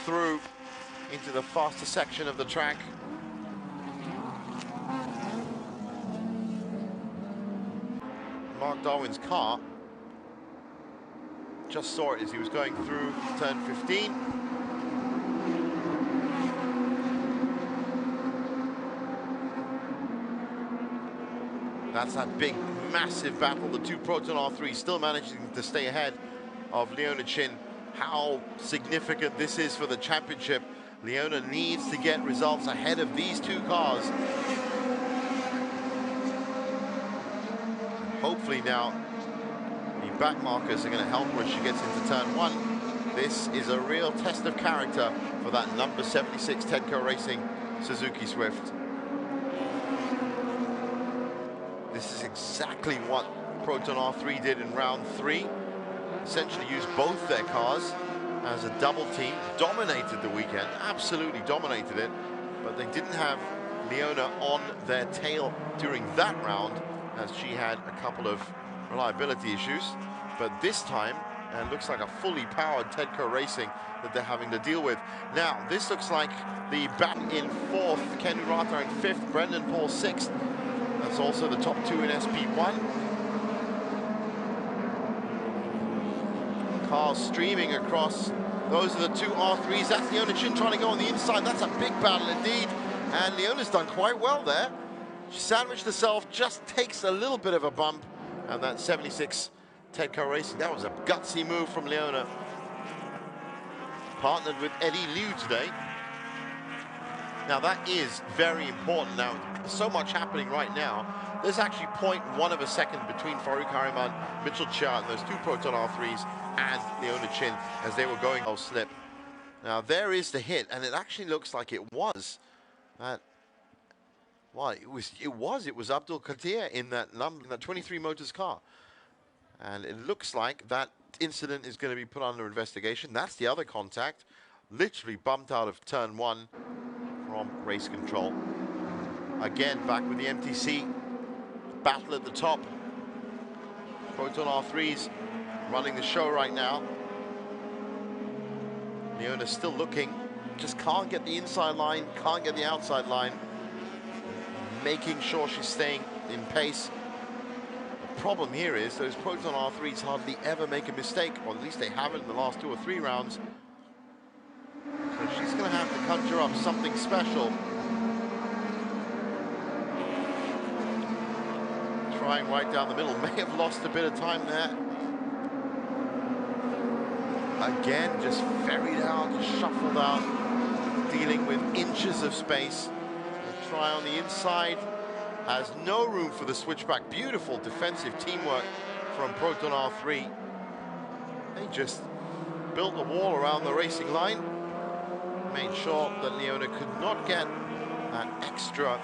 through into the faster section of the track. Mark Darwin's car just saw it as he was going through turn 15. That's that big, massive battle. The two Proton R3 still managing to stay ahead of Leona Chin. How significant this is for the championship. Leona needs to get results ahead of these two cars. Hopefully now the back markers are going to help her as she gets into turn 1. This is a real test of character for that number 76 Tedco Racing Suzuki Swift. This is exactly what Proton R3 did in round 3. Essentially used both their cars as a double team, dominated the weekend, absolutely dominated it, but they didn't have Leona on their tail during that round, as she had a couple of reliability issues. But this time, it looks like a fully powered Tedco Racing that they're having to deal with. Now, this looks like the battle in 4th, Ken Urata in 5th, Brendan Paul 6th. That's also the top 2 in SP1. Cars streaming across. Those are the two R3s. That's Leona Chin trying to go on the inside. That's a big battle indeed. And Leona's done quite well there. She sandwiched herself, just takes a little bit of a bump. And that 76 Tedco Racing, that was a gutsy move from Leona. Partnered with Eddie Liu today. Now that is very important. Now, so much happening right now. There's actually 0.1 of a second between Farouk Harriman, Mitchell Chia, and those two Proton R3s and Leona Chin as they were going off slip. Now there is the hit, and it actually looks like it was that. Well, it was Abdul Qadir in that 23 Motors car, and it looks like that incident is going to be put under investigation. That's the other contact, literally bumped out of turn 1 from race control. Again, back with the MTC battle at the top. Proton R3s running the show right now. Leona's still looking, just can't get the inside line, can't get the outside line. Making sure she's staying in pace. The problem here is those Proton R3s hardly ever make a mistake, or at least they haven't in the last 2 or 3 rounds. So she's going to have to conjure up something special. Trying right down the middle, may have lost a bit of time there. Again, just ferried out, just shuffled out, dealing with inches of space. A try on the inside, has no room for the switchback. Beautiful defensive teamwork from Proton R3. They just built a wall around the racing line, made sure that Leona could not get that extra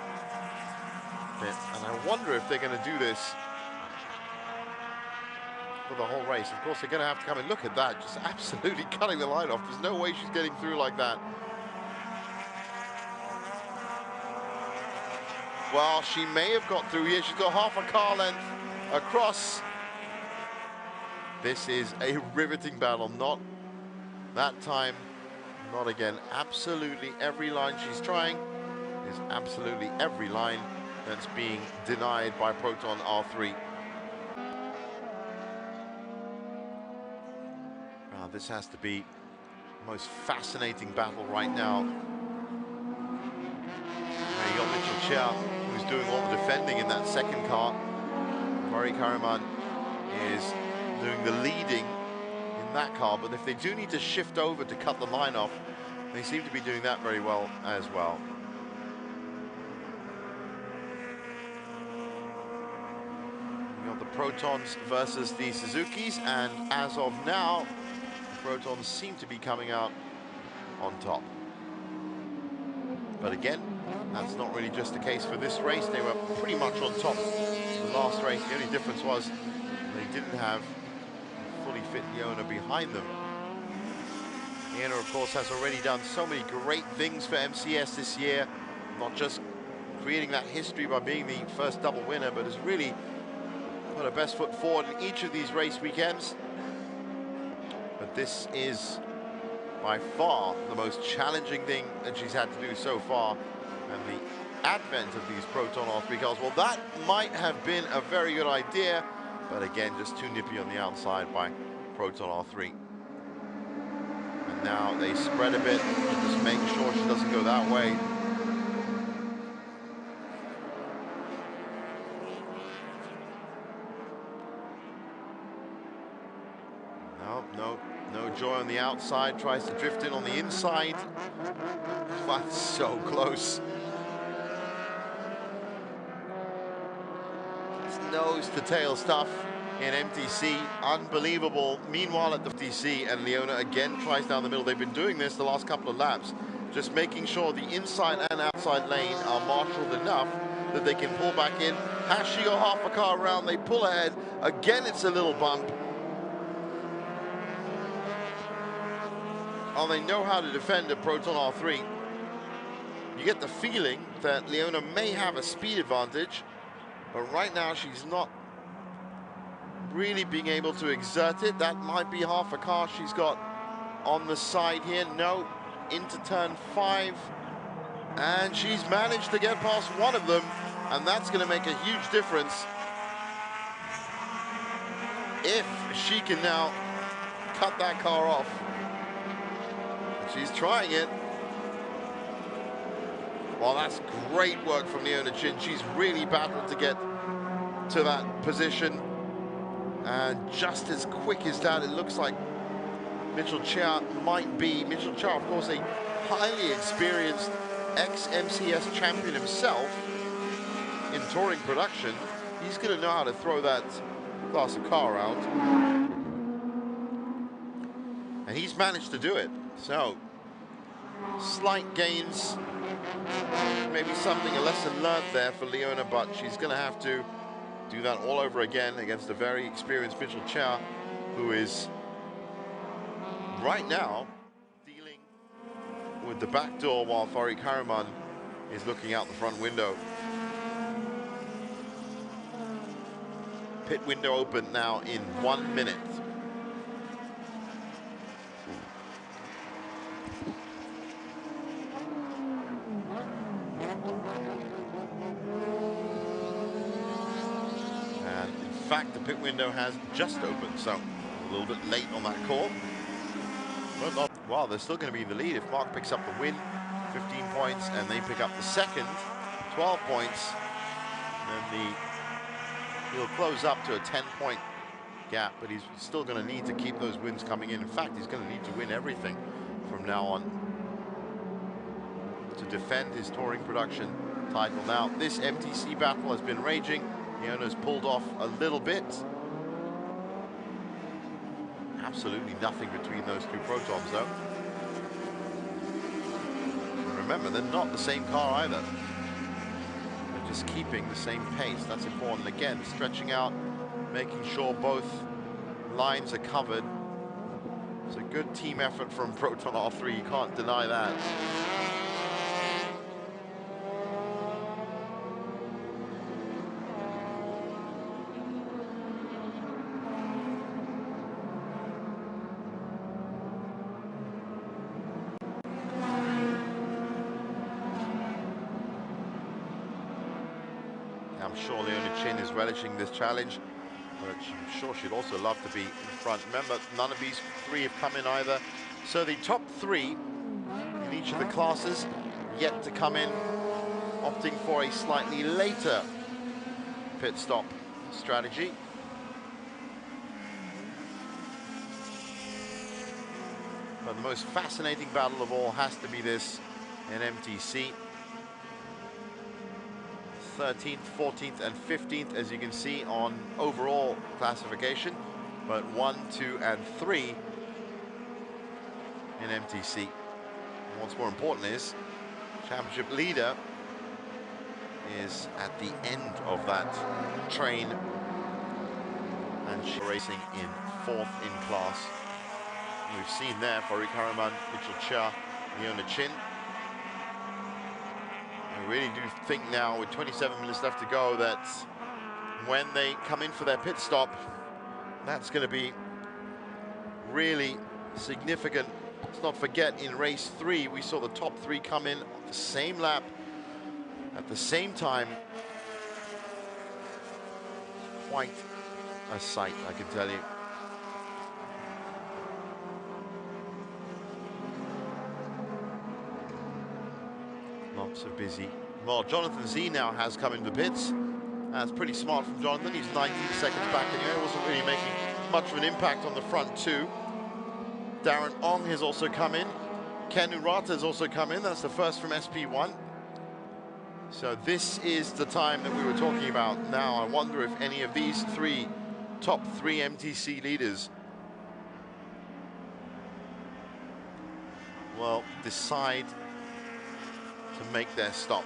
bit. And I wonder if they're going to do this for the whole race. Of course, they're going to have to come and look at that, just absolutely cutting the line off. There's no way she's getting through like that. Well, she may have got through here. She's got half a car length across. This is a riveting battle. Not that time, not again. Absolutely every line she's trying is absolutely every line that's being denied by Proton R3. Wow, this has to be the most fascinating battle right now. You got Mitchell Chia, who's doing all the defending in that second car. Farouk Harriman is doing the leading in that car, but if they do need to shift over to cut the line off, they seem to be doing that very well as well. You got the Protons versus the Suzukis, and as of now, the Protons seem to be coming out on top. But again, that's not really just the case for this race. They were pretty much on top the last race. The only difference was they didn't have a fully fit Leona behind them. Leona, of course, has already done so many great things for MCS this year, not just creating that history by being the first double winner, but has really put her best foot forward in each of these race weekends. But this is by far the most challenging thing that she's had to do so far. And the advent of these Proton R3 cars, well, that might have been a very good idea, but again, just too nippy on the outside by Proton R3. And now they spread a bit, just making sure she doesn't go that way. No joy on the outside, tries to drift in on the inside. That's so close. It's nose to tail stuff in MTC, unbelievable. Meanwhile at the MTC, and Leona again tries down the middle. They've been doing this the last couple of laps, just making sure the inside and outside lane are marshaled enough that they can pull back in. Has she got half a car around? They pull ahead. Again, it's a little bump. Oh, they know how to defend a Proton R3. You get the feeling that Leona may have a speed advantage, but right now she's not really being able to exert it. That might be half a car she's got on the side here. No, into turn 5, and she's managed to get past one of them, and that's going to make a huge difference if she can now cut that car off. She's trying it. Well, that's great work from Leona Chin. She's really battled to get to that position. And just as quick as that, it looks like Mitchell Chia might be. Mitchell Chia, of course, a highly experienced ex-MCS champion himself in touring production. He's going to know how to throw that class of car around. And he's managed to do it. So, slight gains, maybe a lesson learned there for Leona, but she's going to have to do that all over again against a very experienced Mitchell Chia, who is right now dealing with the back door while Farouk Harriman is looking out the front window. Pit window open now in 1 minute. In fact, the pit window has just opened, so a little bit late on that call. But not, well, they're still going to be in the lead if Mark picks up the win, 15 points, and they pick up the second, 12 points. And then he'll close up to a 10-point gap, but he's still going to need to keep those wins coming in. In fact, he's going to need to win everything from now on to defend his touring production title. Now, this MTC battle has been raging. Leona's pulled off a little bit. Absolutely nothing between those two Protons, though. And remember, they're not the same car either. They're just keeping the same pace. That's important. Again, stretching out, making sure both lines are covered. It's a good team effort from Proton R3. You can't deny that. I'm sure Leona Chin is relishing this challenge, but I'm sure she'd also love to be in front. Remember, none of these three have come in either. So the top three in each of the classes yet to come in, opting for a slightly later pit stop strategy. But the most fascinating battle of all has to be this in MTC. 13th, 14th, and 15th, as you can see on overall classification, but 1, 2, and 3 in MTC. And what's more important is, championship leader is at the end of that train, and she's racing in 4th in class. And we've seen there Farouk Harriman, Mitchell Chia, Leona Chin. I really do think now, with 27 minutes left to go, that when they come in for their pit stop, that's going to be really significant Let's not forget, in race 3, we saw the top 3 come in on the same lap at the same time. Quite a sight, I can tell you. Lots of busy. Well, Jonathan Z now has come into the pits. That's pretty smart from Jonathan. He's 19 seconds back anyway. Wasn't really making much of an impact on the front two. Darren Ong has also come in. Ken Urata has also come in. That's the first from SP1. So this is the time that we were talking about. Now I wonder if any of these top three MTC leaders will decide to make their stop.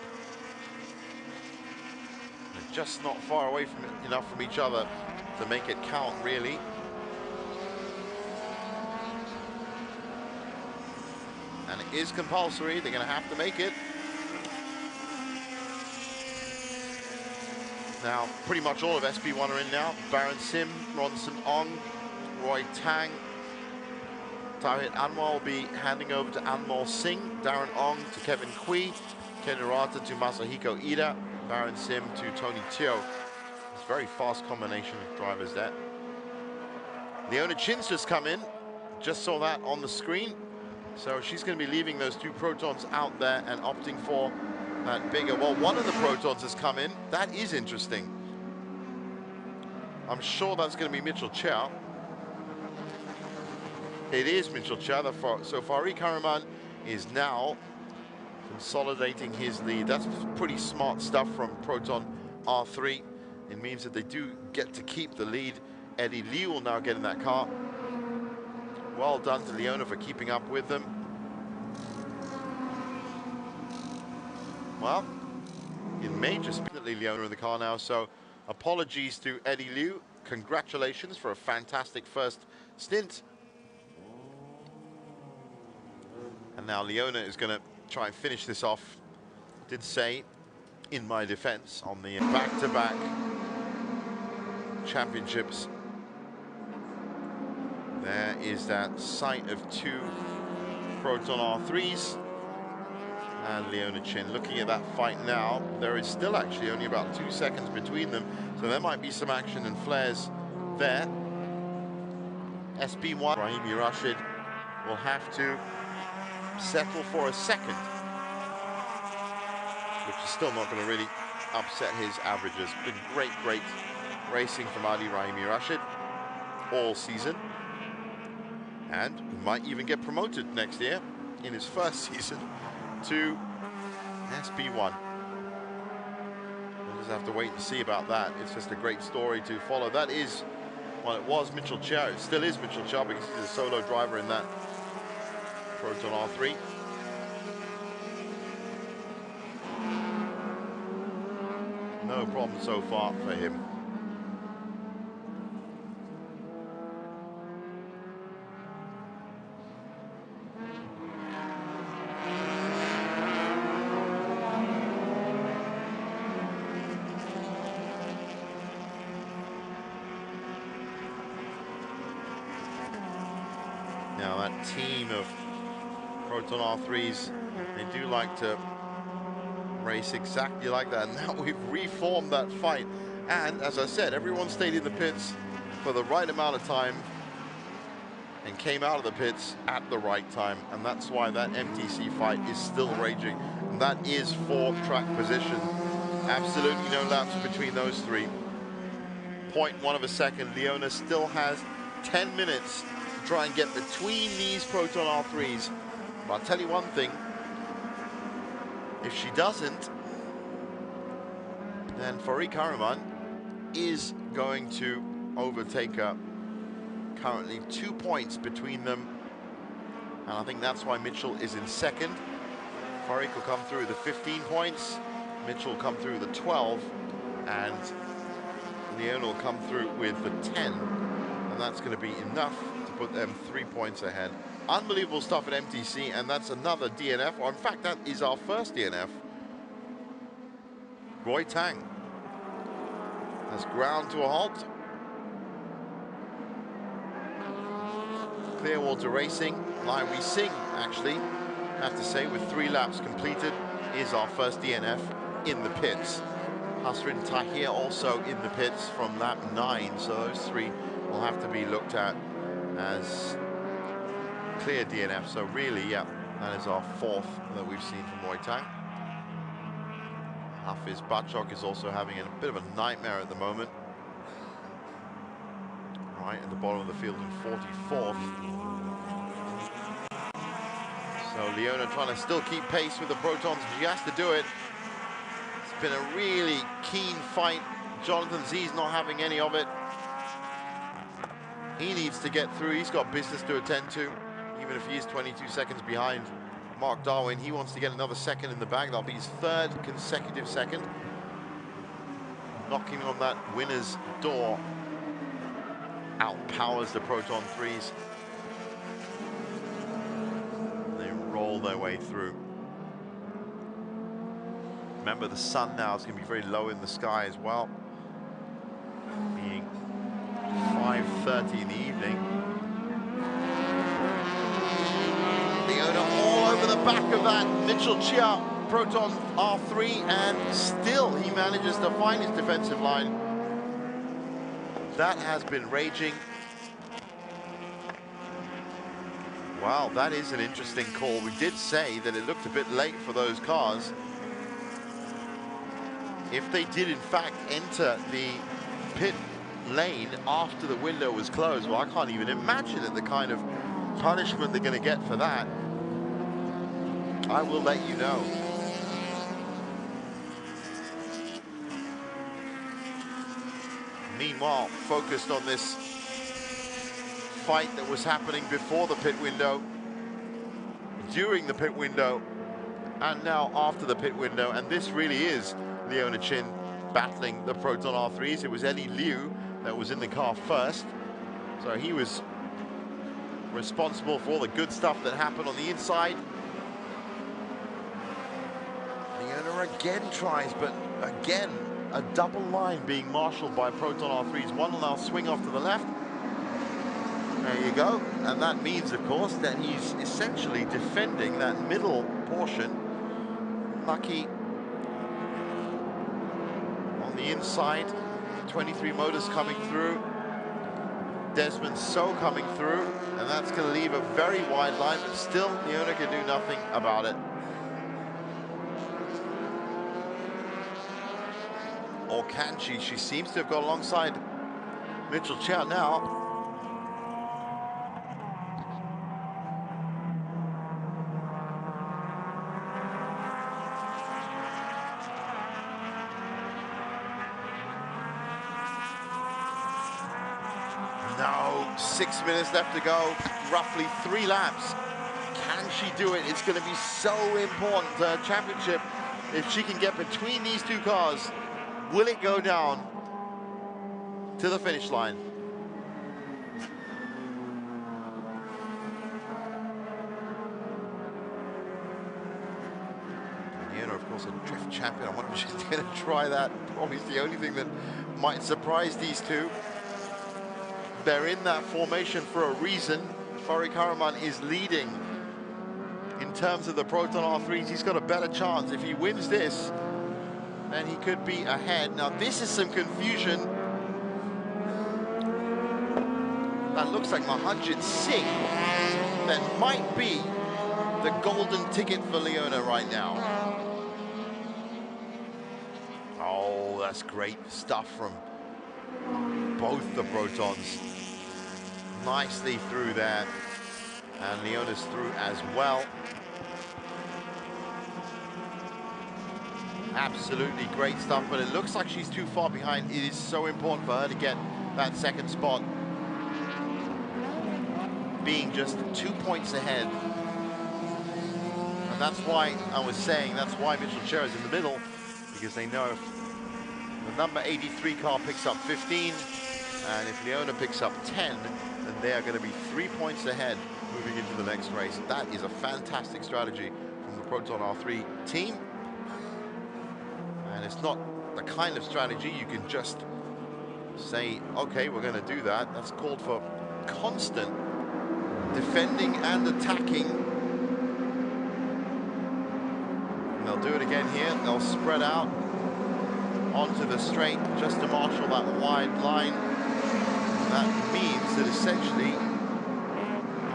They're just not far away from enough from each other to make it count, really. And it is compulsory. They're going to have to make it. Now, pretty much all of SP1 are in now. Baron Sim, Ronson Ong, Roy Tang. Tawhid Anwar will be handing over to Anmol Singh. Darren Ong to Kevin Kui. Ken Urata to Masahiko Ida. Baron Sim to Tony Teo. It's a very fast combination of drivers there. Leona Chin's just come in. Just saw that on the screen. So she's going to be leaving those two Protons out there and opting for that bigger. Well, one of the Protons has come in. That is interesting. I'm sure that's going to be Mitchell Chow. It is Mitchell Chow. So Farik Hariman is now consolidating his lead. That's pretty smart stuff from Proton R3. It means that they do get to keep the lead. Eddie Liu will now get in that car. Well done to Leona for keeping up with them. Well, in major speed, Leona in the car now, so apologies to Eddie Liu. Congratulations for a fantastic first stint. And now Leona is going to try and finish this off. Did say, in my defense, on the back-to-back championships. There is that sight of two Proton R3s. And Leona Chin. Looking at that fight now, there is still actually only about 2 seconds between them. So there might be some action and flares there. SP1, Rahimi Rashid will have to settle for a second, which is still not going to really upset his averages. Been great racing from Ali Rahimi Rashid all season. And he might even get promoted next year in his first season to SP1. We'll just have to wait and see about that. It's just a great story to follow. That is, well, it was Mitchell Chow. It still is Mitchell Chow because he's a solo driver in that Proton R3. No problem so far for him. Now that team of Proton R3s, they do like to race exactly like that. And now we've reformed that fight. And as I said, everyone stayed in the pits for the right amount of time and came out of the pits at the right time. And that's why that MTC fight is still raging. And that is for track position. Absolutely no laps between those three. 0.1 of a second. Leona still has 10 minutes to try and get between these Proton R3s. But I'll tell you one thing, if she doesn't, then Farik Hariman is going to overtake her. Currently 2 points between them. And I think that's why Mitchell is in second. Farik will come through the 15 points. Mitchell will come through the 12. And Leona will come through with the 10. And that's going to be enough to put them 3 points ahead. Unbelievable stuff at MTC, and that's another DNF, or in fact, that is our first DNF. Roy Tang has ground to a halt. Clearwater Racing, line we sing, actually, I have to say, with 3 laps completed, is our first DNF in the pits. Hasrin Tahir also in the pits from lap 9, so those 3 will have to be looked at as clear DNF. So really, yeah, that is our 4th that we've seen from Muay Thai. Hafiz Bachok is also having a bit of a nightmare at the moment. Right at the bottom of the field in 44th. So Leona trying to still keep pace with the Protons. She has to do it. It's been a really keen fight. Jonathan Z's not having any of it. He needs to get through. He's got business to attend to, even if he is 22 seconds behind Mark Darwin. He wants to get another second in the bag. That'll be his 3rd consecutive second. Knocking on that winner's door. Outpowers the Proton 3s. They roll their way through. Remember, the sun now is going to be very low in the sky as well, being 5:30 in the evening. Leona all over the back of that Mitchell Chia Proton R3, and still he manages to find his defensive line. That has been raging. Wow, that is an interesting call. We did say that it looked a bit late for those cars. If they did in fact enter the pit lane after the window was closed, well, I can't even imagine the kind of punishment they're going to get for that. I will let you know. Meanwhile, focused on this fight that was happening before the pit window, during the pit window, and now after the pit window. And this really is Leona Chin battling the Proton R3s. It was Eddie Liu that was in the car first, so he was responsible for all the good stuff that happened on the inside. Leona again tries, but again a double line being marshaled by Proton R3s. One will now swing off to the left. There you go. And that means, of course, that he's essentially defending that middle portion. Lucky on the inside. 23 motors coming through. Desmond So coming through. And that's going to leave a very wide line, but still Leona can do nothing about it. Or can she? She seems to have got alongside Mitchell Chia now. No, 6 minutes left to go, roughly 3 laps. Can she do it? It's going to be so important to her championship if she can get between these 2 cars. Will it go down to the finish line? Leona, of course, a drift champion. I wonder if she's going to try that. Probably the only thing that might surprise these 2. They're in that formation for a reason. Farouk Haraman is leading in terms of the Proton R3s. He's got a better chance. If he wins this, then he could be ahead. Now, this is some confusion. That looks like Mohanjit Singh. That might be the golden ticket for Leona right now. Oh, that's great stuff from both the Protons. Nicely through there. And Leona's through as well. Absolutely great stuff, but it looks like she's too far behind. It is so important for her to get that second spot. Being just 2 points ahead. And that's why I was saying, that's why Mitchell Chia is in the middle, because they know if the number 83 car picks up 15, and if Leona picks up 10, then they are going to be 3 points ahead moving into the next race. That is a fantastic strategy from the Proton R3 team. And it's not the kind of strategy you can just say, okay, we're going to do that. That's called for constant defending and attacking. And they'll do it again here. They'll spread out onto the straight just to marshal that wide line. That means that essentially,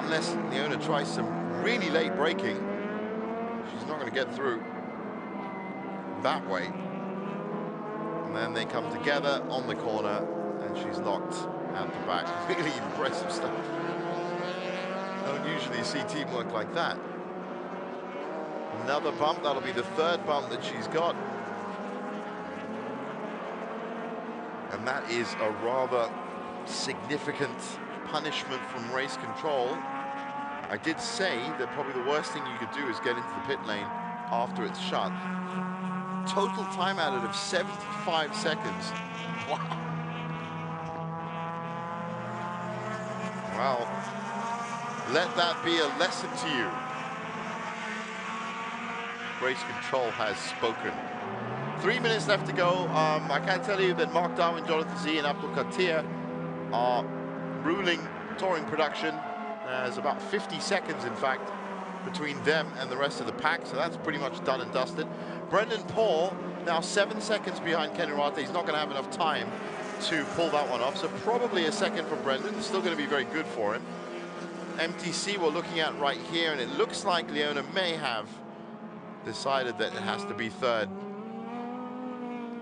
unless Leona tries some really late braking, she's not going to get through that way. And then they come together on the corner and she's locked at the back. Really impressive stuff. Don't usually see teamwork like that. Another bump, that'll be the third bump that she's got. And that is a rather significant punishment from race control. I did say that probably the worst thing you could do is get into the pit lane after it's shut. Total time added of 75 seconds. Wow. Well, let that be a lesson to you. Race control has spoken. 3 minutes left to go. I can tell you that Mark Darwin, Jonathan Z, and Abdul Katir are ruling touring production. There's about 50 seconds, in fact, between them and the rest of the pack, so that's pretty much done and dusted. Brendan Paul now 7 seconds behind Ken Hirata. He's not going to have enough time to pull that one off, so probably a second for Brendan. It's still going to be very good for him. MTC we're looking at right here, and it looks like Leona may have decided that it has to be third.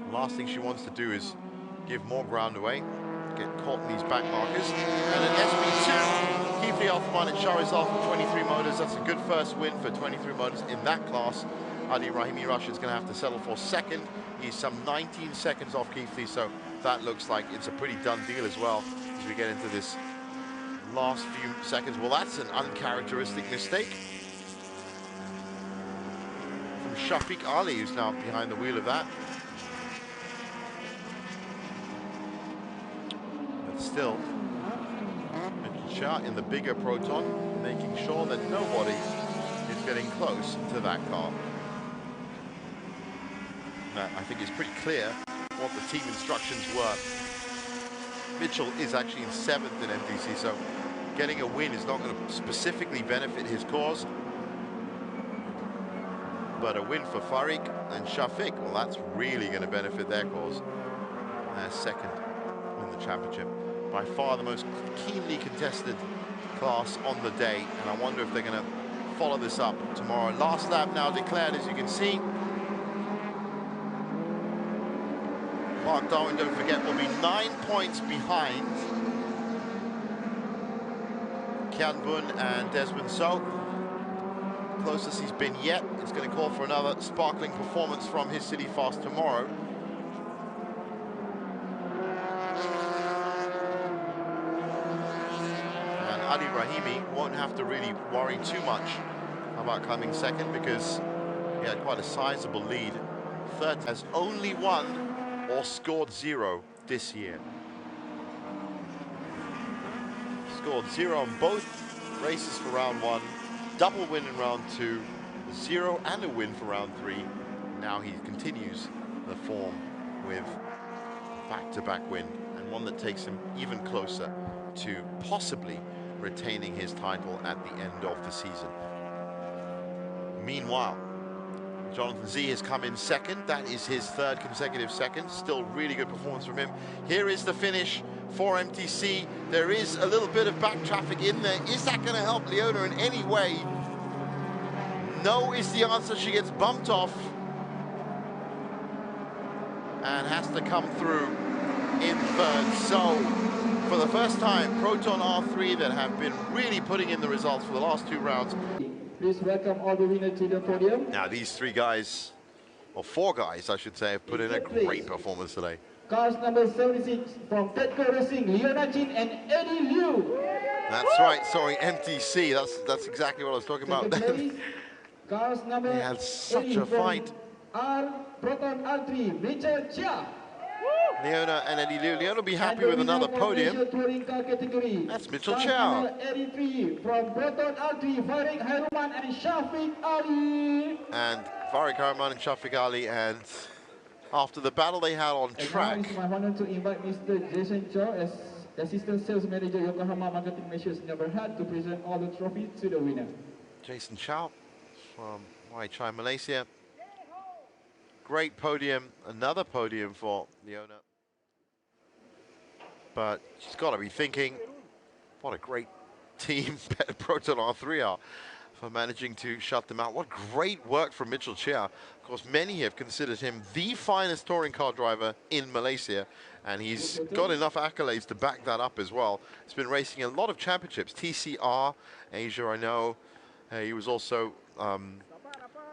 The last thing she wants to do is give more ground away, get caught in these back markers. And an SP2, Kifli Althman and Shahrizal from 23 Motors. That's a good first win for 23 Motors in that class. Ali Rahimi Russia's going to have to settle for second. He's some 19 seconds off Kifli, so that looks like it's a pretty done deal as well as we get into this last few seconds. Well, that's an uncharacteristic mistake from Shafiq Ali, who's now behind the wheel of that. But still, Mitchell in the bigger Proton, making sure that nobody is getting close to that car. I think it's pretty clear what the team instructions were. Mitchell is actually in 7th in MTC, so getting a win is not going to specifically benefit his cause. But a win for Farik and Shafiq, well, that's really going to benefit their cause. They're second in the championship. By far the most keenly contested class on the day, and I wonder if they're going to follow this up tomorrow. Last lap now declared, as you can see. Mark Darwin, don't forget, will be 9 points behind Kian Bun and Desmond So. Closest he's been yet. It's going to call for another sparkling performance from his City Fast tomorrow. And Ali Rahimi won't have to really worry too much about coming second because he had quite a sizable lead. Third has only won or scored 0 this year. Scored 0 on both races for round 1, double win in round 2, 0 and a win for round 3. Now he continues the form with back-to-back win, and one that takes him even closer to possibly retaining his title at the end of the season. Meanwhile, Jonathan Z has come in second. That is his 3rd consecutive second. Still really good performance from him. Here is the finish for MTC. There is a little bit of back traffic in there. Is that going to help Leona in any way? No is the answer. She gets bumped off and has to come through in 3rd. So, for the first time, Proton R3 that have been really putting in the results for the last 2 rounds. Please welcome all the winners to the podium. Now these 3 guys, or 4 guys I should say, have put in a great performance today. Cars number 76 from Petco Racing, Leona Chin and Eddie Liu. That's right, sorry, MTC, that's exactly what I was talking about. Cars number they had such a fight. Proton R3, Mitchell Chia. Leona and Eddie Liu. Leona will be happy with another podium. That's Mitchell Chow. 83 from Proton R3, Farik Hairuman and Shafiq Ali. And Farik Hairuman and Shafiq Ali, and after the battle they had on track. Now it's my honor to invite Mr. Jason Chow as The Assistant Sales Manager Yokohama Marketing Malaysia's number hand to present all the trophies to the winner. Jason Chow from Chai, Malaysia. Great podium, another podium for Leona. But she's got to be thinking, what a great team Proton R3 are for managing to shut them out. What great work from Mitchell Chia. Of course, many have considered him the finest touring car driver in Malaysia, and he's got enough accolades to back that up as well. He's been racing a lot of championships, TCR, Asia, I know. He was also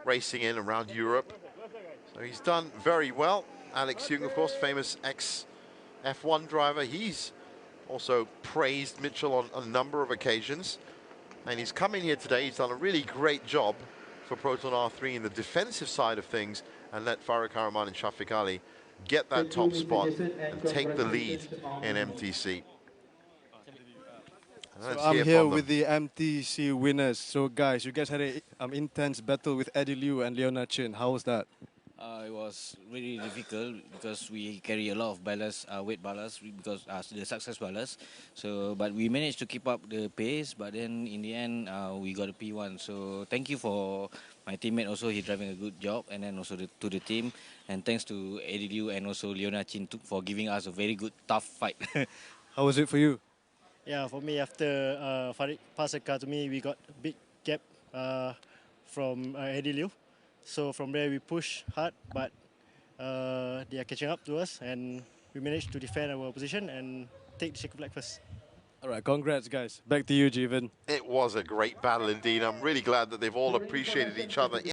racing in around Europe. So he's done very well. Alex Young, of course, famous ex-F1 driver. He's also praised Mitchell on a number of occasions. And he's come in here today. He's done a really great job for Proton R3 in the defensive side of things and let Farouk Haraman and Shafiq Ali get that top spot and take the lead in MTC. So I'm here with the MTC winners. So guys, you guys had an intense battle with Eddie Liu and Leona Chin. How was that? It was really difficult because we carry a lot of ballast, weight ballast, because the success ballast. So, but we managed to keep up the pace. But then in the end, we got a P1. So thank you for my teammate. Also, he's driving a good job, and then also to the team. And thanks to Eddie Liu and also Leona Chin for giving us a very good, tough fight. How was it for you? Yeah, for me, after Farid passed the car to me, we got a big gap from Eddie Liu. So from there, we push hard, but they are catching up to us, and we managed to defend our position and take the checker flag first. All right, congrats, guys. Back to you, Jeevan. It was a great battle indeed. I'm really glad that they've all appreciated each other.